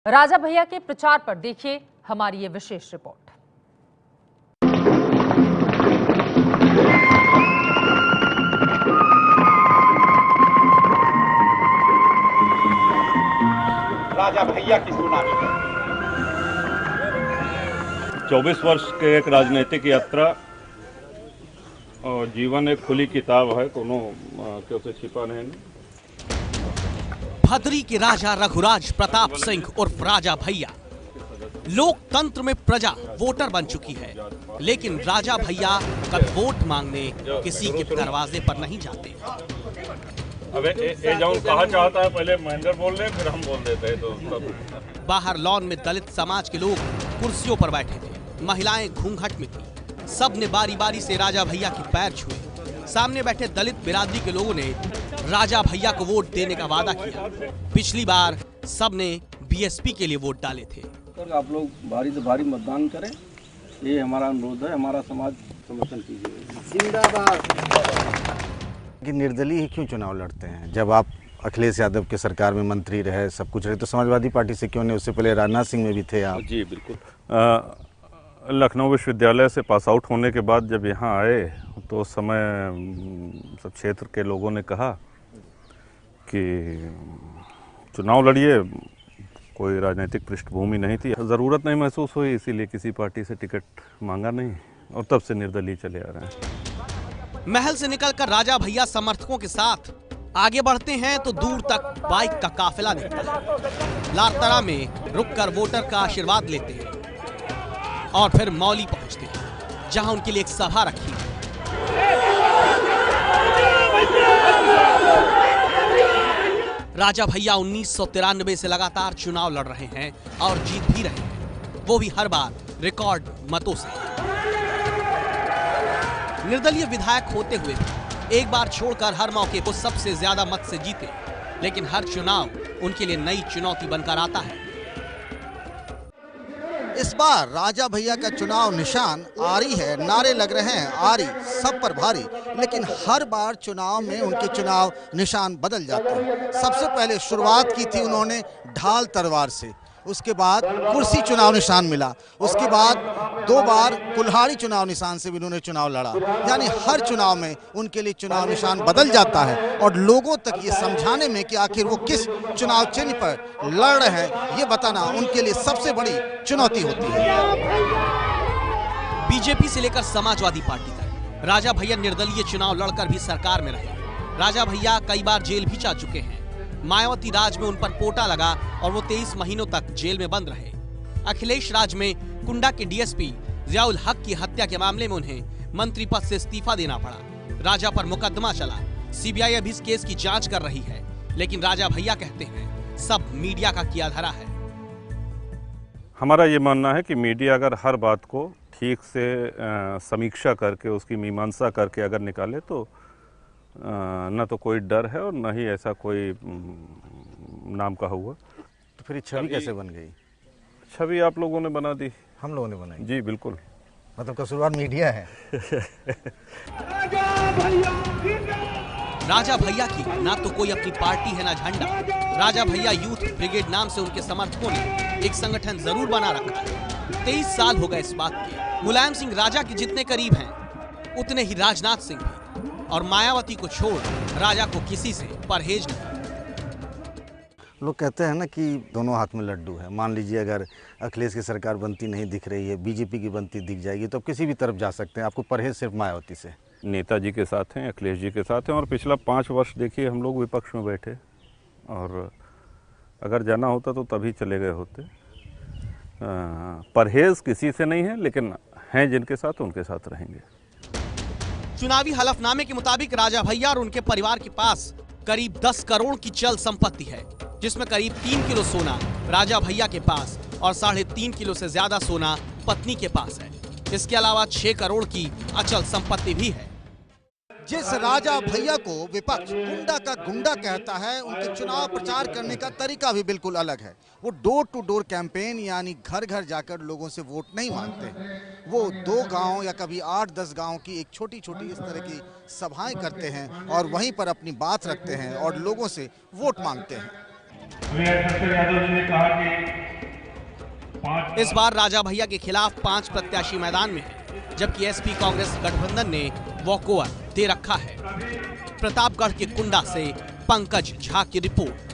राजा भैया के प्रचार पर देखिए हमारी ये विशेष रिपोर्ट। राजा भैया की सुनामी 24 वर्ष के एक राजनीतिक यात्रा और जीवन एक खुली किताब है, कोनो के उसे छिपा नहीं। भदरी के राजा रघुराज प्रताप सिंह उर्फ राजा भैया लोकतंत्र में प्रजा वोटर बन चुकी है, लेकिन राजा भैया कभी वोट मांगने किसी के दरवाजे पर नहीं जाते। अबे ए जाऊं कहा चाहता है, पहले महेंद्र बोल ले फिर हम बोल देते हैं। तो बाहर लॉन में दलित समाज के लोग कुर्सियों पर बैठे थे, महिलाएं घूंघट में थी। सब ने बारी बारी से राजा भैया के पैर छुए। सामने बैठे दलित बिरादरी के लोगों ने राजा भैया को वोट देने का वादा किया। पिछली बार सब ने बीएसपी के लिए वोट डाले थे। आप लोग भारी से भारी मतदान करें, ये हमारा अनुरोध है। हमारा समाज समर्थन कीजिए। जिंदाबाद। कि निर्दलीय ही क्यों चुनाव लड़ते हैं? जब आप अखिलेश यादव के सरकार में मंत्री रहे, सब कुछ रहे, तो समाजवादी पार्टी से क्यों नहीं? उससे पहले राजनाथ सिंह में भी थे आप। जी बिल्कुल। लखनऊ विश्वविद्यालय से पास आउट होने के बाद जब यहाँ आए तो उस समय सब क्षेत्र के लोगों ने कहा कि चुनाव लड़िए, कोई राजनीतिक पृष्ठभूमि नहीं थी, ज़रूरत नहीं महसूस हुई, इसीलिए किसी पार्टी से टिकट मांगा नहीं और तब से निर्दलीय चले आ रहे हैं। महल से निकलकर राजा भैया समर्थकों के साथ आगे बढ़ते हैं तो दूर तक बाइक का काफिला निकलता है। लारतरा में रुककर वोटर का आशीर्वाद लेते हैं और फिर मौली पहुंचते हैं, जहां उनके लिए एक सभा रखी है। राजा भैया 1993 से लगातार चुनाव लड़ रहे हैं और जीत भी रहे हैं, वो भी हर बार रिकॉर्ड मतों से। निर्दलीय विधायक होते हुए एक बार छोड़कर हर मौके को सबसे ज्यादा मत से जीते, लेकिन हर चुनाव उनके लिए नई चुनौती बनकर आता है। इस बार राजा भैया का चुनाव निशान आरी है। नारे लग रहे हैं आरी सब पर भारी, लेकिन हर बार चुनाव में उनके चुनाव निशान बदल जाते हैं। सबसे पहले शुरुआत की थी उन्होंने ढाल तलवार से, उसके बाद कुर्सी चुनाव निशान मिला, उसके बाद 2 बार कुल्हाड़ी चुनाव निशान से भी उन्होंने चुनाव लड़ा। यानी हर चुनाव में उनके लिए चुनाव निशान बदल जाता है और लोगों तक ये समझाने में कि आखिर वो किस चुनाव चिन्ह पर लड़ रहे हैं, ये बताना उनके लिए सबसे बड़ी चुनौती होती है। बीजेपी से लेकर समाजवादी पार्टी तक राजा भैया निर्दलीय चुनाव लड़कर भी सरकार में रहे। राजा भैया कई बार जेल भी जा चुके हैं। मायावती राज में उन पर पोटा लगा और वो 23 महीनों तक जेल में बंद रहे। अखिलेश राज में कुंडा के डीएसपी जियाउल हक की हत्या के मामले में उन्हें मंत्री पद से इस्तीफा देना पड़ा। राजा पर मुकदमा चला, सीबीआई अभी इस केस की जांच कर रही है, लेकिन राजा भैया कहते हैं सब मीडिया का किया धरा है। हमारा ये मानना है कि मीडिया अगर हर बात को ठीक से समीक्षा करके उसकी मीमांसा करके अगर निकाले तो न तो कोई डर है और न ही ऐसा कोई नाम का हुआ। तो फिर छवि कैसे बन गई? छवि आप लोगों ने बना दी। हम लोगों ने बनाई? जी बिल्कुल। मतलब कसूरवार मीडिया है। राजा भैया की ना तो कोई अपनी पार्टी है ना झंडा। राजा भैया यूथ ब्रिगेड नाम से उनके समर्थकों ने एक संगठन जरूर बना रखा है। 23 साल हो गए इस बात के। मुलायम सिंह राजा के जितने करीब हैं, उतने ही राजनाथ सिंह भी, और मायावती को छोड़ राजा को किसी से परहेज नहीं। लोग कहते हैं ना कि दोनों हाथ में लड्डू है। मान लीजिए अगर अखिलेश की सरकार बनती नहीं दिख रही है, बीजेपी की बनती दिख जाएगी, तो आप किसी भी तरफ जा सकते हैं। आपको परहेज सिर्फ मायावती से। नेताजी के साथ हैं, अखिलेश जी के साथ हैं, और पिछला 5 वर्ष देखिए हम लोग विपक्ष में बैठे, और अगर जाना होता तो तभी चले गए होते। परहेज किसी से नहीं है, लेकिन हैं जिनके साथ उनके साथ रहेंगे। चुनावी हलफनामे के मुताबिक राजा भैया और उनके परिवार के पास करीब 10 करोड़ की चल संपत्ति है, जिसमें करीब 3 किलो सोना राजा भैया के पास और 3.5 किलो से ज्यादा सोना पत्नी के पास है। इसके अलावा 6 करोड़ की अचल संपत्ति भी है। जिस राजा भैया को विपक्ष गुंडा का गुंडा कहता है, उनके चुनाव प्रचार करने का तरीका भी बिल्कुल अलग है। वो डोर टू डोर कैंपेन, यानी घर घर जाकर लोगों से वोट नहीं मांगते। वो 2 गांव या कभी 8-10 गांव की एक छोटी छोटी इस तरह की सभाएं करते हैं और वहीं पर अपनी बात रखते हैं और लोगों से वोट मांगते हैं। यादव जी ने कहा कि इस बार राजा भैया के खिलाफ 5 प्रत्याशी मैदान में हैं, जबकि एसपी कांग्रेस गठबंधन ने वॉकओवर दे रखा है। प्रतापगढ़ के कुंडा से पंकज झा की रिपोर्ट।